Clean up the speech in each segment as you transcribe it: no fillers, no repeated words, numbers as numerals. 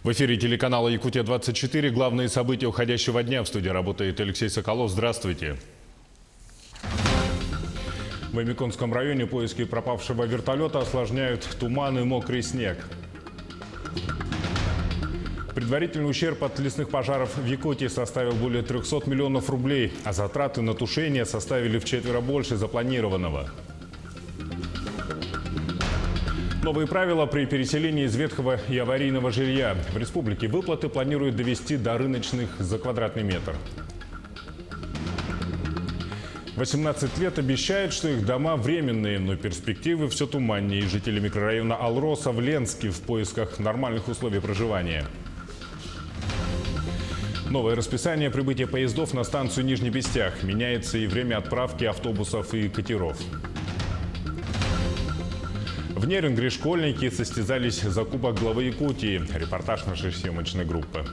В эфире телеканала «Якутия-24». Главные события уходящего дня. В студии работает Алексей Соколов. Здравствуйте. В Эмиконском районе поиски пропавшего вертолета осложняют туман и мокрый снег. Предварительный ущерб от лесных пожаров в Якутии составил более 300 миллионов рублей, а затраты на тушение составили вчетверо больше запланированного. Новые правила при переселении из ветхого и аварийного жилья. В республике выплаты планируют довести до рыночных за квадратный метр. 18 лет обещают, что их дома временные, но перспективы все туманнее. Жители микрорайона Алроса в Ленске в поисках нормальных условий проживания. Новое расписание прибытия поездов на станцию Нижний Бестях. Меняется и время отправки автобусов и катеров. В Нерюнгри школьники состязались за кубок главы Якутии. Репортаж нашей съемочной группы.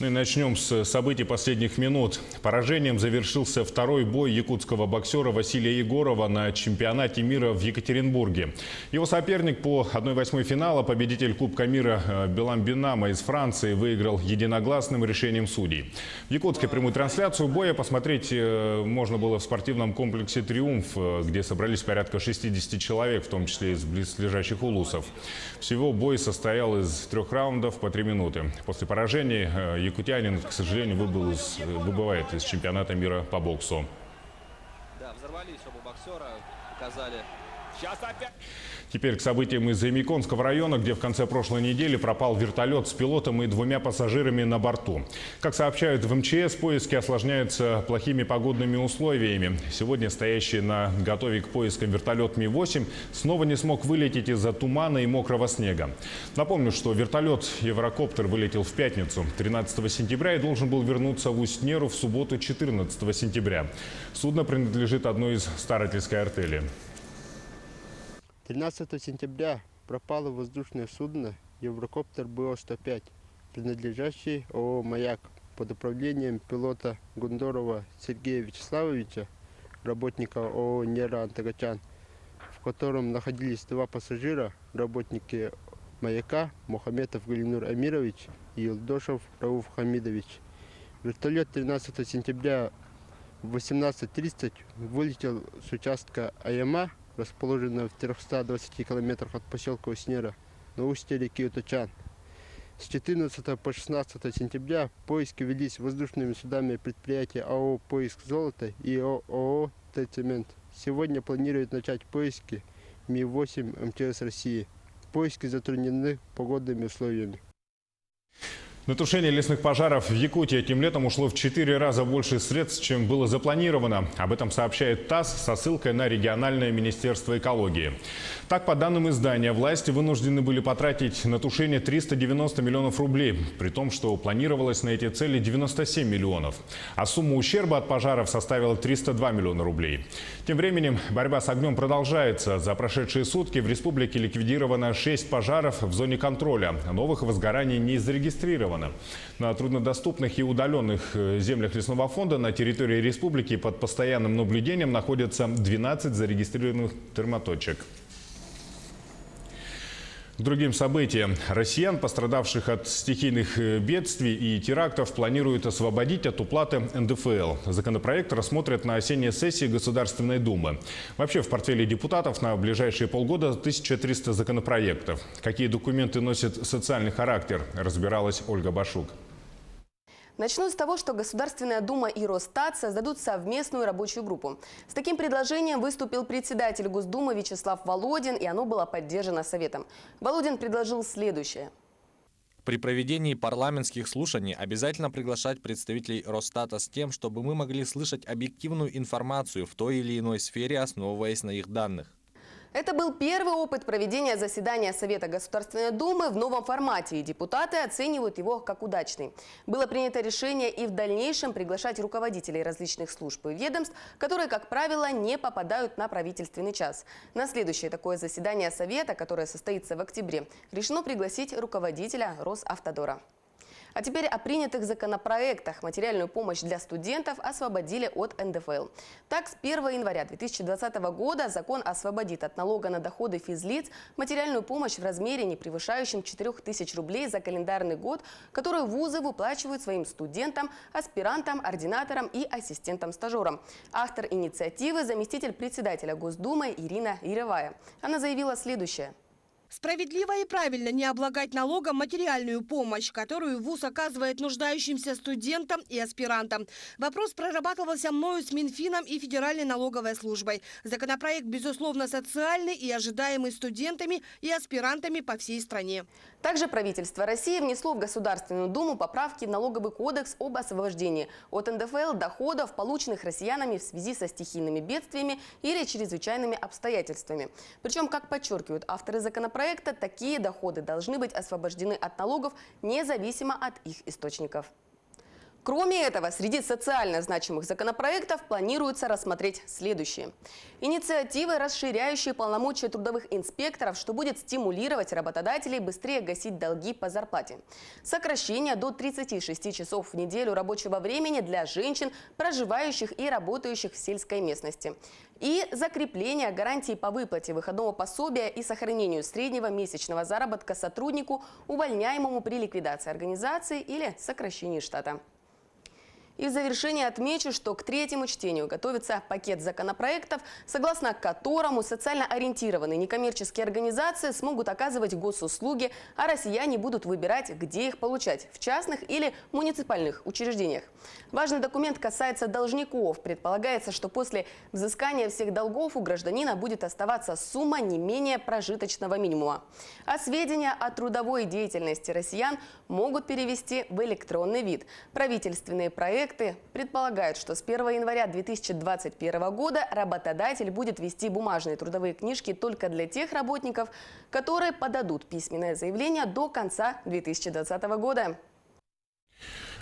Ну и начнем с событий последних минут. Поражением завершился второй бой якутского боксера Василия Егорова на чемпионате мира в Екатеринбурге. Его соперник по 1/8 финала, победитель Кубка мира Белам Бинама из Франции, выиграл единогласным решением судей. В Якутске прямую трансляцию боя посмотреть можно было в спортивном комплексе «Триумф», где собрались порядка 60 человек, в том числе из близлежащих улусов. Всего бой состоял из 3 раундов по 3 минуты. После поражения якутянин, к сожалению, выбывает из чемпионата мира по боксу. Да, взорвались оба боксера, показали. Сейчас опять. Теперь к событиям из Эмиконского района, где в конце прошлой недели пропал вертолет с пилотом и 2 пассажирами на борту. Как сообщают в МЧС, поиски осложняются плохими погодными условиями. Сегодня стоящий на готове к поискам вертолет Ми-8 снова не смог вылететь из-за тумана и мокрого снега. Напомню, что вертолет «Еврокоптер» вылетел в пятницу 13 сентября и должен был вернуться в Усть-Неру в субботу 14 сентября. Судно принадлежит одной из Старательской артели. 13 сентября пропало воздушное судно «Еврокоптер БО-105», принадлежащий ООО «Маяк», под управлением пилота Гундорова Сергея Вячеславовича, работника ООО «Нера Антагачан», в котором находились 2 пассажира, работники «Маяка» Мухаметов Галинур Амирович и Илдошев Рауф Хамидович. Вертолет 13 сентября в 18:30 вылетел с участка Аяма, расположенная в 320 километрах от поселка Усть-Нера на устье реки Утачан. С 14 по 16 сентября поиски велись воздушными судами предприятия АО «Поиск золота» и ООО «Т-Цемент». Сегодня планируют начать поиски Ми-8 МЧС России. Поиски затруднены погодными условиями. На тушение лесных пожаров в Якутии этим летом ушло в 4 раза больше средств, чем было запланировано. Об этом сообщает ТАСС со ссылкой на региональное министерство экологии. Так, по данным издания, власти вынуждены были потратить на тушение 390 миллионов рублей, при том, что планировалось на эти цели 97 миллионов. А сумма ущерба от пожаров составила 302 миллиона рублей. Тем временем борьба с огнем продолжается. За прошедшие сутки в республике ликвидировано 6 пожаров в зоне контроля. Новых возгораний не зарегистрировано. На труднодоступных и удаленных землях лесного фонда на территории республики под постоянным наблюдением находятся 12 зарегистрированных термоточек. К другим событиям. Россиян, пострадавших от стихийных бедствий и терактов, планируют освободить от уплаты НДФЛ. Законопроект рассмотрят на осенней сессии Государственной Думы. Вообще в портфеле депутатов на ближайшие полгода 1300 законопроектов. Какие документы носят социальный характер, разбиралась Ольга Башук. Начну с того, что Государственная Дума и Росстат создадут совместную рабочую группу. С таким предложением выступил председатель Госдумы Вячеслав Володин, и оно было поддержано Советом. Володин предложил следующее. При проведении парламентских слушаний обязательно приглашать представителей Росстата с тем, чтобы мы могли слышать объективную информацию в той или иной сфере, основываясь на их данных. Это был первый опыт проведения заседания Совета Государственной Думы в новом формате, и депутаты оценивают его как удачный. Было принято решение и в дальнейшем приглашать руководителей различных служб и ведомств, которые, как правило, не попадают на правительственный час. На следующее такое заседание Совета, которое состоится в октябре, решено пригласить руководителя Росавтодора. А теперь о принятых законопроектах. Материальную помощь для студентов освободили от НДФЛ. Так, с 1 января 2020 года закон освободит от налога на доходы физлиц материальную помощь в размере, не превышающем 4000 рублей за календарный год, которую вузы выплачивают своим студентам, аспирантам, ординаторам и ассистентам-стажерам. Автор инициативы – заместитель председателя Госдумы Ирина Еревая. Она заявила следующее. Справедливо и правильно не облагать налогом материальную помощь, которую вуз оказывает нуждающимся студентам и аспирантам. Вопрос прорабатывался мною с Минфином и Федеральной налоговой службой. Законопроект, безусловно, социальный и ожидаемый студентами и аспирантами по всей стране. Также правительство России внесло в Государственную Думу поправки в налоговый кодекс об освобождении от НДФЛ доходов, полученных россиянами в связи со стихийными бедствиями или чрезвычайными обстоятельствами. Причем, как подчеркивают авторы законопроекта, такие доходы должны быть освобождены от налогов независимо от их источников. Кроме этого, среди социально значимых законопроектов планируется рассмотреть следующие. Инициативы, расширяющие полномочия трудовых инспекторов, что будет стимулировать работодателей быстрее гасить долги по зарплате. Сокращение до 36 часов в неделю рабочего времени для женщин, проживающих и работающих в сельской местности. И закрепление гарантий по выплате выходного пособия и сохранению среднего месячного заработка сотруднику, увольняемому при ликвидации организации или сокращении штата. И в завершение отмечу, что к третьему чтению готовится пакет законопроектов, согласно которому социально ориентированные некоммерческие организации смогут оказывать госуслуги, а россияне будут выбирать, где их получать – в частных или муниципальных учреждениях. Важный документ касается должников. Предполагается, что после взыскания всех долгов у гражданина будет оставаться сумма не менее прожиточного минимума. А сведения о трудовой деятельности россиян могут перевести в электронный вид. Правительственные проекты предполагают, что с 1 января 2021 года работодатель будет вести бумажные трудовые книжки только для тех работников, которые подадут письменное заявление до конца 2020 года.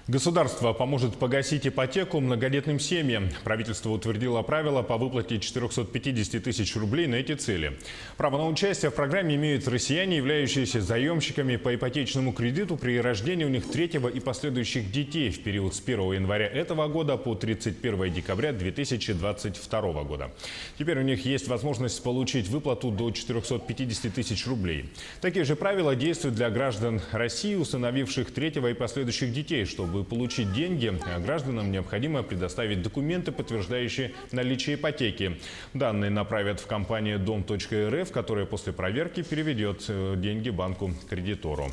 Государство поможет погасить ипотеку многодетным семьям. Правительство утвердило правила по выплате 450 тысяч рублей на эти цели. Право на участие в программе имеют россияне, являющиеся заемщиками по ипотечному кредиту при рождении у них третьего и последующих детей в период с 1 января этого года по 31 декабря 2022 года. Теперь у них есть возможность получить выплату до 450 тысяч рублей. Такие же правила действуют для граждан России, усыновивших третьего и последующих детей. Чтобы получить деньги, гражданам необходимо предоставить документы, подтверждающие наличие ипотеки. Данные направят в компанию Дом.РФ, которая после проверки переведет деньги банку-кредитору.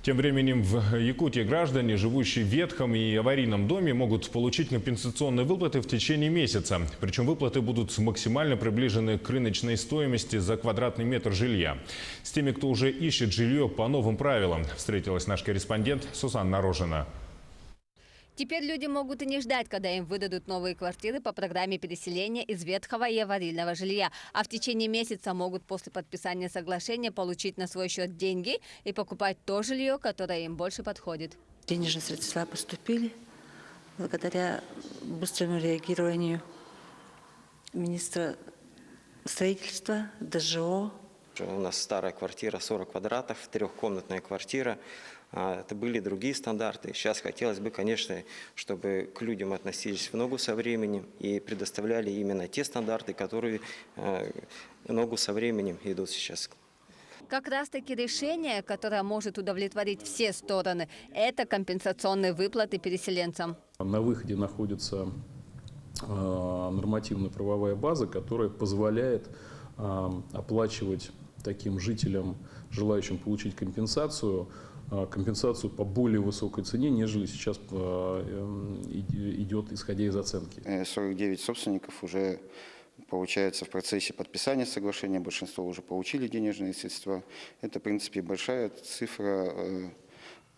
Тем временем в Якутии граждане, живущие в ветхом и аварийном доме, могут получить компенсационные выплаты в течение месяца. Причем выплаты будут максимально приближены к рыночной стоимости за квадратный метр жилья. С теми, кто уже ищет жилье по новым правилам, встретилась наш корреспондент Сусанна Рожина. Теперь люди могут и не ждать, когда им выдадут новые квартиры по программе переселения из ветхого и аварийного жилья. А в течение месяца могут после подписания соглашения получить на свой счет деньги и покупать то жилье, которое им больше подходит. Денежные средства поступили благодаря быстрому реагированию министра строительства, ДЖО. У нас старая квартира, 40 квадратов, трехкомнатная квартира. Это были другие стандарты. Сейчас хотелось бы, конечно, чтобы к людям относились в ногу со временем и предоставляли именно те стандарты, которые ногу со временем идут сейчас. Как раз-таки решение, которое может удовлетворить все стороны, это компенсационные выплаты переселенцам. На выходе находится нормативно-правовая база, которая позволяет оплачивать таким жителям, желающим получить компенсацию по более высокой цене, нежели сейчас идет, исходя из оценки. 49 собственников уже, получается, в процессе подписания соглашения, большинство уже получили денежные средства. Это, в принципе, большая цифра,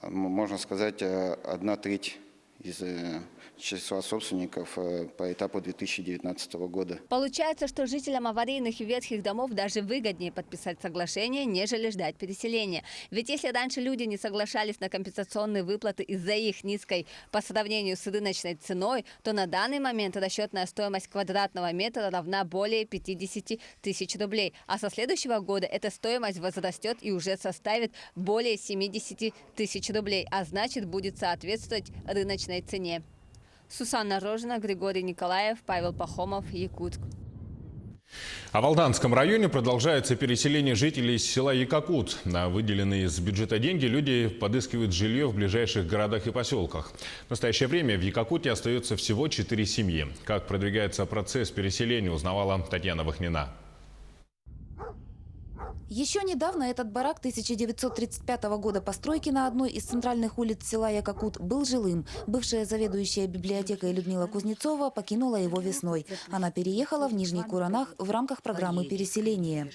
можно сказать, 1/3 из числа собственников по этапу 2019 года. Получается, что жителям аварийных и ветхих домов даже выгоднее подписать соглашение, нежели ждать переселения. Ведь если раньше люди не соглашались на компенсационные выплаты из-за их низкой по сравнению с рыночной ценой, то на данный момент расчетная стоимость квадратного метра равна более 50 тысяч рублей. А со следующего года эта стоимость возрастет и уже составит более 70 тысяч рублей, а значит будет соответствовать рыночной цене. Сусанна Рожина, Григорий Николаев, Павел Пахомов, Якутск. А в Алданском районе продолжается переселение жителей из села Якакут. На выделенные из бюджета деньги люди подыскивают жилье в ближайших городах и поселках. В настоящее время в Якакуте остается всего 4 семьи. Как продвигается процесс переселения, узнавала Татьяна Вахнина. Еще недавно этот барак 1935 года постройки на одной из центральных улиц села Якакут был жилым. Бывшая заведующая библиотекой Людмила Кузнецова покинула его весной. Она переехала в Нижний Куранах в рамках программы переселения.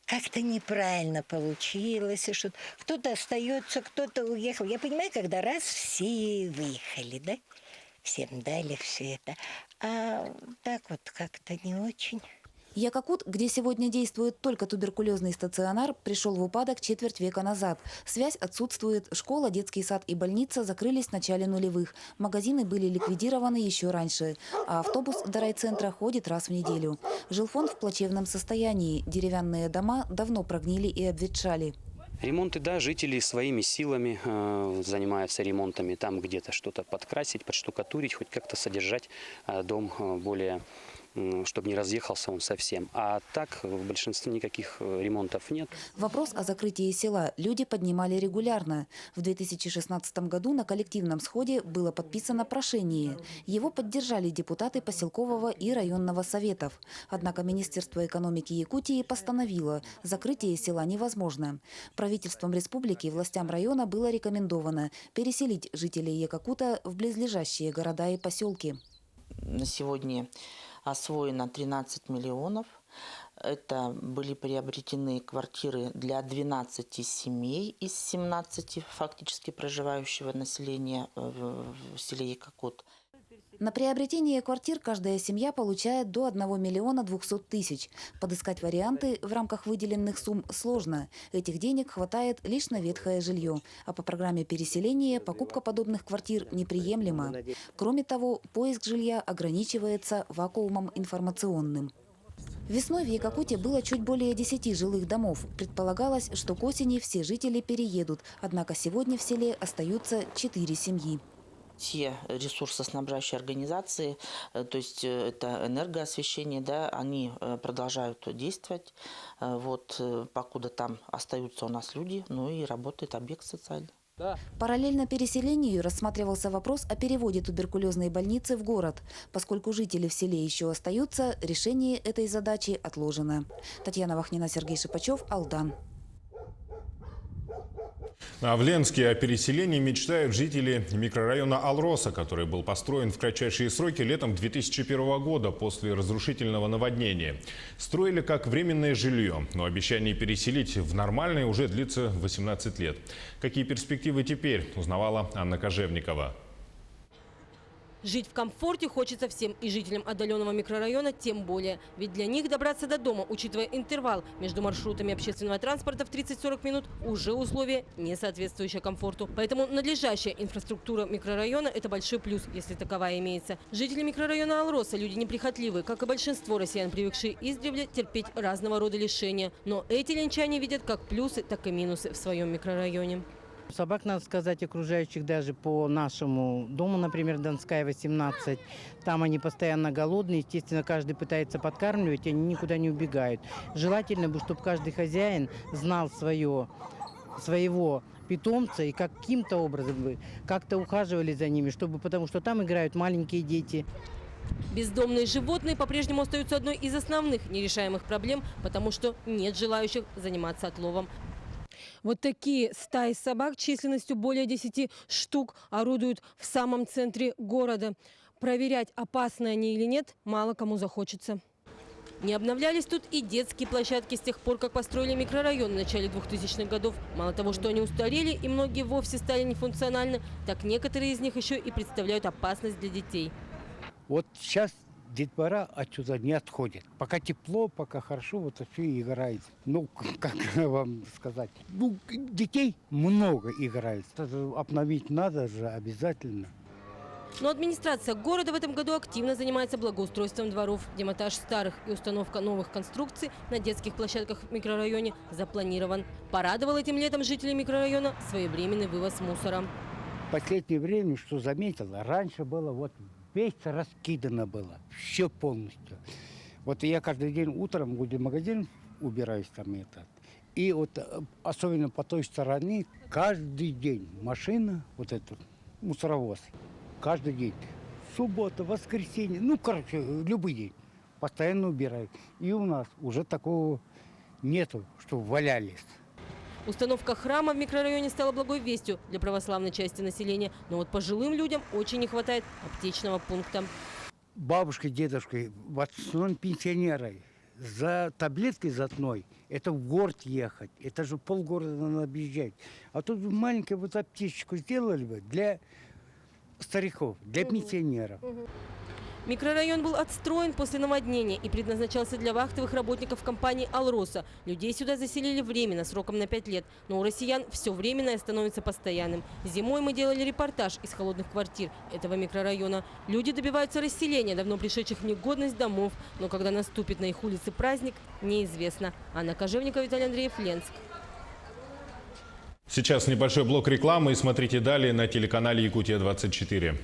Как-то неправильно получилось, что кто-то остается, кто-то уехал. Я понимаю, когда раз все выехали, да? Всем дали все это. А так вот как-то не очень. Якакут, где сегодня действует только туберкулезный стационар, пришел в упадок четверть века назад. Связь отсутствует. Школа, детский сад и больница закрылись в начале нулевых. Магазины были ликвидированы еще раньше. А автобус до райцентра ходит раз в неделю. Жилфонд в плачевном состоянии. Деревянные дома давно прогнили и обветшали. Ремонты, да, жители своими силами занимаются ремонтами. Там где-то что-то подкрасить, подштукатурить, хоть как-то содержать дом более, чтобы не разъехался он совсем. А так в большинстве никаких ремонтов нет. Вопрос о закрытии села люди поднимали регулярно. В 2016 году на коллективном сходе было подписано прошение. Его поддержали депутаты поселкового и районного советов. Однако Министерство экономики Якутии постановило, закрытие села невозможно. Правительством республики и властям района было рекомендовано переселить жителей Якакута в близлежащие города и поселки. На сегодня освоено 13 миллионов. Это были приобретены квартиры для 12 семей из 17 фактически проживающего населения в селе Якакут. На приобретение квартир каждая семья получает до 1 миллиона 200 тысяч. Подыскать варианты в рамках выделенных сумм сложно. Этих денег хватает лишь на ветхое жилье. А по программе переселения покупка подобных квартир неприемлема. Кроме того, поиск жилья ограничивается вакуумом информационным. Весной в Якакуте было чуть более 10 жилых домов. Предполагалось, что к осени все жители переедут. Однако сегодня в селе остаются 4 семьи. Те ресурсоснабжающие организации, то есть это энергоосвещение, да, они продолжают действовать. Вот покуда там остаются у нас люди, ну и работает объект социальный. Параллельно переселению рассматривался вопрос о переводе туберкулезной больницы в город. Поскольку жители в селе еще остаются, решение этой задачи отложено. Татьяна Вахнина, Сергей Шипачев, Алдан. А в Ленске о переселении мечтают жители микрорайона Алроса, который был построен в кратчайшие сроки летом 2001 года после разрушительного наводнения. Строили как временное жилье, но обещание переселить в нормальное уже длится 18 лет. Какие перспективы теперь, узнавала Анна Кожевникова. Жить в комфорте хочется всем, и жителям отдаленного микрорайона тем более. Ведь для них добраться до дома, учитывая интервал между маршрутами общественного транспорта в 30-40 минут, уже условие, не соответствующее комфорту. Поэтому надлежащая инфраструктура микрорайона – это большой плюс, если таковая имеется. Жители микрорайона Алроса – люди неприхотливые, как и большинство россиян, привыкшие издревле терпеть разного рода лишения. Но эти ленчане видят как плюсы, так и минусы в своем микрорайоне. Собак, надо сказать, окружающих даже по нашему дому, например, Донская, 18. Там они постоянно голодные, естественно, каждый пытается подкармливать, они никуда не убегают. Желательно бы, чтобы каждый хозяин знал своего питомца и каким-то образом бы как-то ухаживали за ними, потому что там играют маленькие дети. Бездомные животные по-прежнему остаются одной из основных нерешаемых проблем, потому что нет желающих заниматься отловом. Вот такие стаи собак численностью более 10 штук орудуют в самом центре города. Проверять, опасны они или нет, мало кому захочется. Не обновлялись тут и детские площадки с тех пор, как построили микрорайон в начале 2000-х годов. Мало того, что они устарели и многие вовсе стали нефункциональны, так некоторые из них еще и представляют опасность для детей. Вот сейчас детвора отсюда не отходит. Пока тепло, пока хорошо, вот все и играет. Ну, как вам сказать, ну, детей много играет. Это обновить надо же обязательно. Но администрация города в этом году активно занимается благоустройством дворов. Демонтаж старых и установка новых конструкций на детских площадках в микрорайоне запланирован. Порадовал этим летом жителей микрорайона своевременный вывоз мусора. В последнее время, что заметила, раньше было вот весь раскидано было, все полностью. Вот я каждый день утром в магазин убираюсь там это. И вот особенно по той стороне каждый день машина, вот этот мусоровоз. Каждый день. Суббота, воскресенье, ну, короче, любой день. Постоянно убирают. И у нас уже такого нету, что валялись. Установка храма в микрорайоне стала благой вестью для православной части населения. Но вот пожилым людям очень не хватает аптечного пункта. Бабушка, дедушка, в основном пенсионеры, за таблеткой затной, это в город ехать. Это же полгорода надо объезжать. А тут маленькую вот аптечку сделали бы для стариков, для пенсионеров. Микрорайон был отстроен после наводнения и предназначался для вахтовых работников компании «Алроса». Людей сюда заселили временно, сроком на 5 лет. Но у россиян все временное становится постоянным. Зимой мы делали репортаж из холодных квартир этого микрорайона. Люди добиваются расселения давно пришедших в негодность домов. Но когда наступит на их улице праздник, неизвестно. Анна Кожевникова, Виталий Андреев, Ленск. Сейчас небольшой блок рекламы и смотрите далее на телеканале «Якутия-24».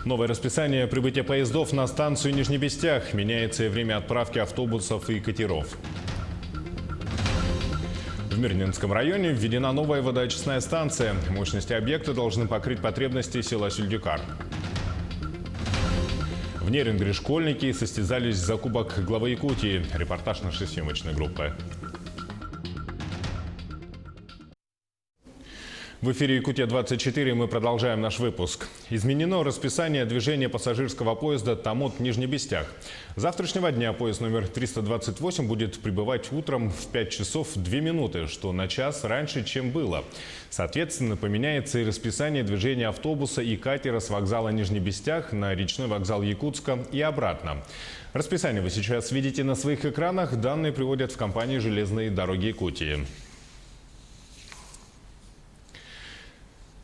Новое расписание прибытия поездов на станцию Нижнебестях. Меняется и время отправки автобусов и катеров. В Мирнинском районе введена новая водоочистная станция. Мощности объекта должны покрыть потребности села Сюльдюкар. В Нерингре школьники состязались за кубок главы Якутии. Репортаж нашей съемочной группы. В эфире «Якутия-24» мы продолжаем наш выпуск. Изменено расписание движения пассажирского поезда Томот-Нижнебестях. С завтрашнего дня поезд номер 328 будет прибывать утром в 5 часов 2 минуты, что на час раньше, чем было. Соответственно, поменяется и расписание движения автобуса и катера с вокзала Нижнебестях на речной вокзал Якутска и обратно. Расписание вы сейчас видите на своих экранах. Данные приводят в компании «Железные дороги Якутии».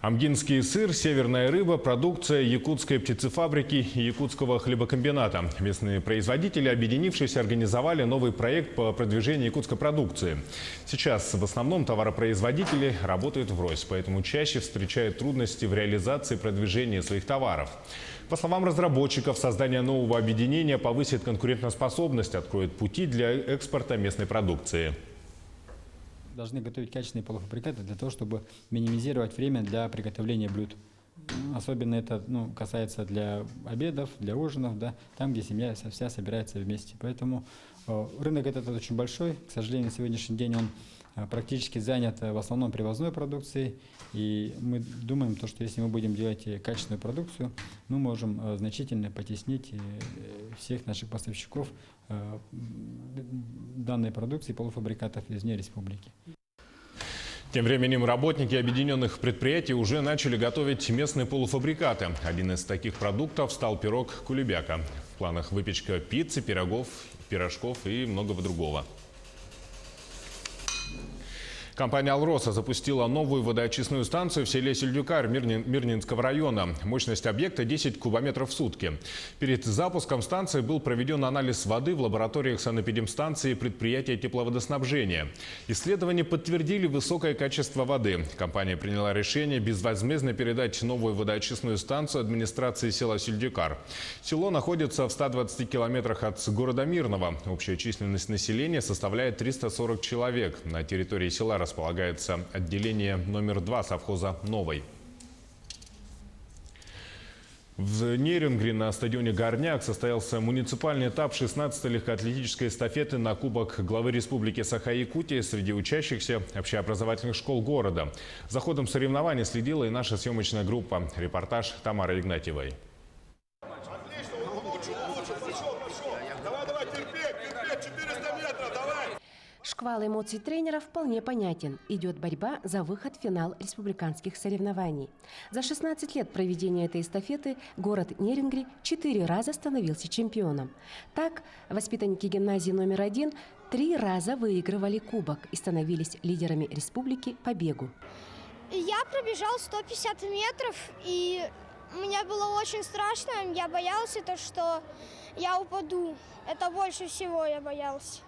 Амгинский сыр, северная рыба, продукция якутской птицефабрики и якутского хлебокомбината. Местные производители, объединившись, организовали новый проект по продвижению якутской продукции. Сейчас в основном товаропроизводители работают врозь, поэтому чаще встречают трудности в реализации и продвижении своих товаров. По словам разработчиков, создание нового объединения повысит конкурентоспособность, откроет пути для экспорта местной продукции. Должны готовить качественные полуфабрикаты для того, чтобы минимизировать время для приготовления блюд. Особенно это касается для обедов, для ужинов, да, там, где семья вся собирается вместе. Поэтому рынок этот очень большой. К сожалению, на сегодняшний день он практически занят в основном привозной продукцией. И мы думаем, что если мы будем делать качественную продукцию, мы можем значительно потеснить всех наших поставщиков данной продукции полуфабрикатов из вне республики. Тем временем работники объединенных предприятий уже начали готовить местные полуфабрикаты. Один из таких продуктов стал пирог кулебяка. В планах выпечка пиццы, пирожков и многого другого. Компания «Алроса» запустила новую водоочистную станцию в селе Сюльдюкар Мирнинского района. Мощность объекта 10 кубометров в сутки. Перед запуском станции был проведен анализ воды в лабораториях санэпидемстанции предприятия тепловодоснабжения. Исследования подтвердили высокое качество воды. Компания приняла решение безвозмездно передать новую водоочистную станцию администрации села Сюльдюкар. Село находится в 120 километрах от города Мирного. Общая численность населения составляет 340 человек. На территории села располагается отделение номер 2 совхоза «Новый». В Нерингре на стадионе «Горняк» состоялся муниципальный этап 16-й легкоатлетической эстафеты на Кубок главы Республики Саха-Якутия среди учащихся общеобразовательных школ города. За ходом соревнований следила и наша съемочная группа. Репортаж Тамары Игнатьевой. лучше. Пошел. Давай, терпеть, 400 метров, давай. Шквал эмоций тренера вполне понятен. Идет борьба за выход в финал республиканских соревнований. За 16 лет проведения этой эстафеты город Нерюнгри 4 раза становился чемпионом. Так, воспитанники гимназии номер 1 3 раза выигрывали кубок и становились лидерами республики по бегу. Я пробежал 150 метров, и мне было очень страшно. Я боялась, что я упаду. Это больше всего я боялась.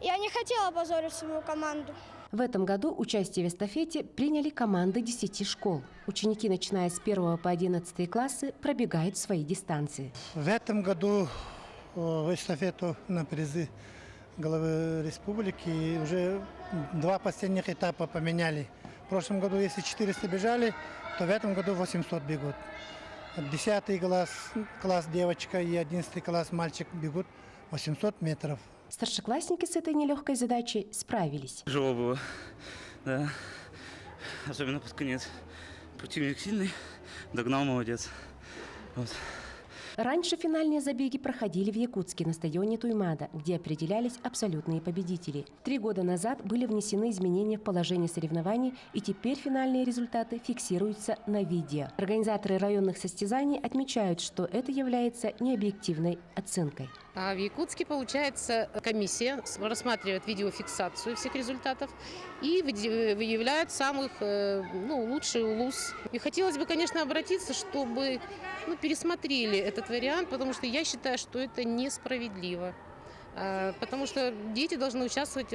Я не хотела позорить свою команду. В этом году участие в эстафете приняли команды 10 школ. Ученики, начиная с 1 по 11 классы, пробегают свои дистанции. В этом году в эстафету на призы главы республики уже 2 последних этапа поменяли. В прошлом году, если 400 бежали, то в этом году 800 бегут. 10 класс девочка и 11 класс мальчик бегут 800 метров. Старшеклассники с этой нелегкой задачей справились. Тяжело было, да. Особенно под конец. Противник сильный, догнал, молодец. Вот. Раньше финальные забеги проходили в Якутске на стадионе Туймада, где определялись абсолютные победители. 3 года назад были внесены изменения в положение соревнований, и теперь финальные результаты фиксируются на видео. Организаторы районных состязаний отмечают, что это является необъективной оценкой. А в Якутске, получается, комиссия рассматривает видеофиксацию всех результатов и выявляет самых лучший улус. И хотелось бы, конечно, обратиться, чтобы пересмотрели этот вариант, потому что я считаю, что это несправедливо. Потому что дети должны участвовать,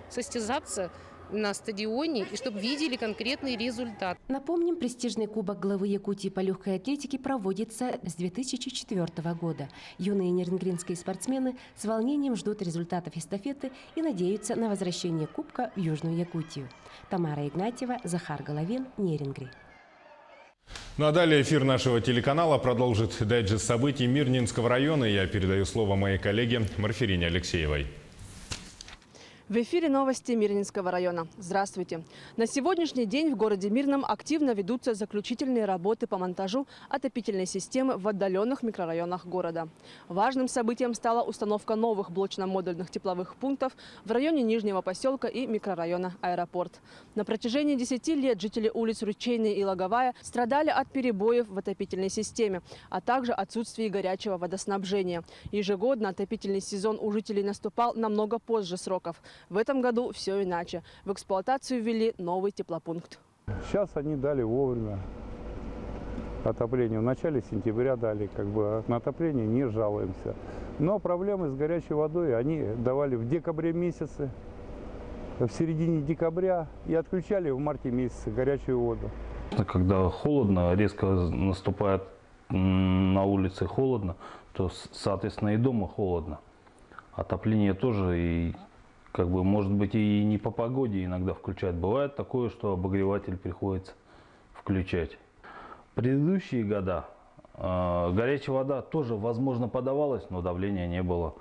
состязаться на стадионе, и чтобы видели конкретный результат. Напомним, престижный кубок главы Якутии по легкой атлетике проводится с 2004 года. Юные нерюнгринские спортсмены с волнением ждут результатов эстафеты и надеются на возвращение кубка в Южную Якутию. Тамара Игнатьева, Захар Головин, Нерюнгри. Ну а далее эфир нашего телеканала продолжит дайджест событий Мирнинского района. Я передаю слово моей коллеге Марферине Алексеевой. В эфире новости Мирнинского района. Здравствуйте. На сегодняшний день в городе Мирном активно ведутся заключительные работы по монтажу отопительной системы в отдаленных микрорайонах города. Важным событием стала установка новых блочно-модульных тепловых пунктов в районе Нижнего поселка и микрорайона Аэропорт. На протяжении 10 лет жители улиц Ручейная и Логовая страдали от перебоев в отопительной системе, а также отсутствия горячего водоснабжения. Ежегодно отопительный сезон у жителей наступал намного позже сроков. В этом году все иначе. В эксплуатацию ввели новый теплопункт. Сейчас они дали вовремя отопление. В начале сентября дали, на отопление не жалуемся. Но проблемы с горячей водой они давали в декабре месяце, в середине декабря и отключали в марте месяце горячую воду. Когда холодно, резко наступает на улице холодно, то, соответственно, и дома холодно. Отопление тоже и может быть и не по погоде иногда включать. Бывает такое, что обогреватель приходится включать. В предыдущие года горячая вода тоже, возможно, подавалась, но давления не было.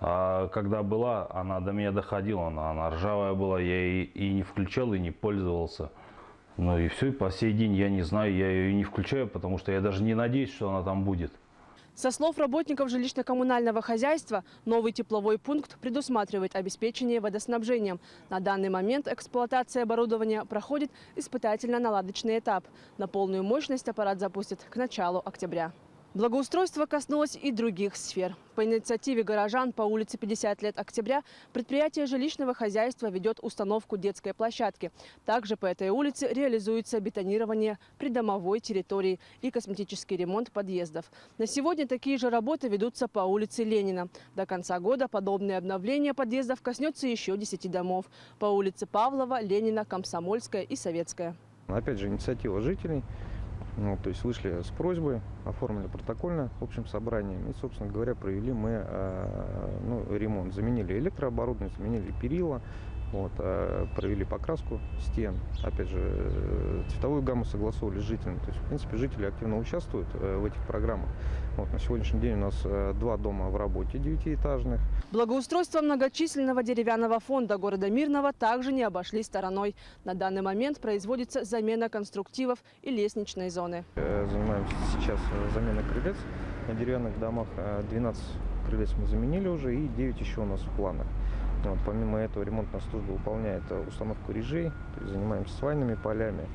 А когда была, она до меня доходила, она ржавая была, я и не включал, и не пользовался. Ну и все, и по сей день я не знаю, я ее не включаю, потому что я даже не надеюсь, что она там будет. Со слов работников жилищно-коммунального хозяйства, новый тепловой пункт предусматривает обеспечение водоснабжением. На данный момент эксплуатация оборудования проходит испытательно-наладочный этап. На полную мощность аппарат запустят к началу октября. Благоустройство коснулось и других сфер. По инициативе горожан по улице 50 лет октября предприятие жилищного хозяйства ведет установку детской площадки. Также по этой улице реализуется бетонирование придомовой территории и косметический ремонт подъездов. На сегодня такие же работы ведутся по улице Ленина. До конца года подобное обновление подъездов коснется еще 10 домов. По улице Павлова, Ленина, Комсомольская и Советская. Опять же, инициатива жителей. То есть вышли с просьбой, оформили протокольное общим собранием и, собственно говоря, провели мы ремонт. Заменили электрооборудование, заменили перила, провели покраску стен. Опять же, цветовую гамму согласовали с жителями. То есть, в принципе, жители активно участвуют в этих программах. На сегодняшний день у нас 2 дома в работе 9-этажных. Благоустройство многочисленного деревянного фонда города Мирного также не обошли стороной. На данный момент производится замена конструктивов и лестничной зоны. Занимаемся сейчас заменой крылец на деревянных домах 12 крылец мы заменили уже, и 9 еще у нас в планах. Вот, помимо этого ремонтная служба выполняет установку режей, то есть занимаемся свайными полями,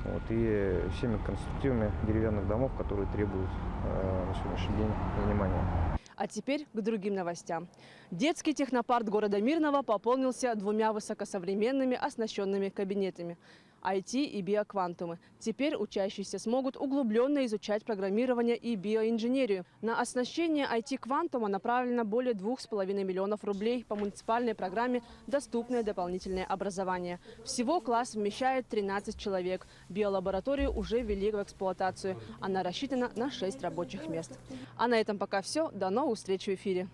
вот, и всеми конструктивами деревянных домов, которые требуют на сегодняшний день внимания. А теперь к другим новостям. Детский технопарк города Мирного пополнился 2 высокосовременными оснащенными кабинетами IT и биоквантумы. Теперь учащиеся смогут углубленно изучать программирование и биоинженерию. На оснащение IT-квантума направлено более 2,5 миллионов рублей по муниципальной программе «Доступное дополнительное образование». Всего класс вмещает 13 человек. Биолабораторию уже ввели в эксплуатацию. Она рассчитана на 6 рабочих мест. А на этом пока все. До новых встреч в эфире.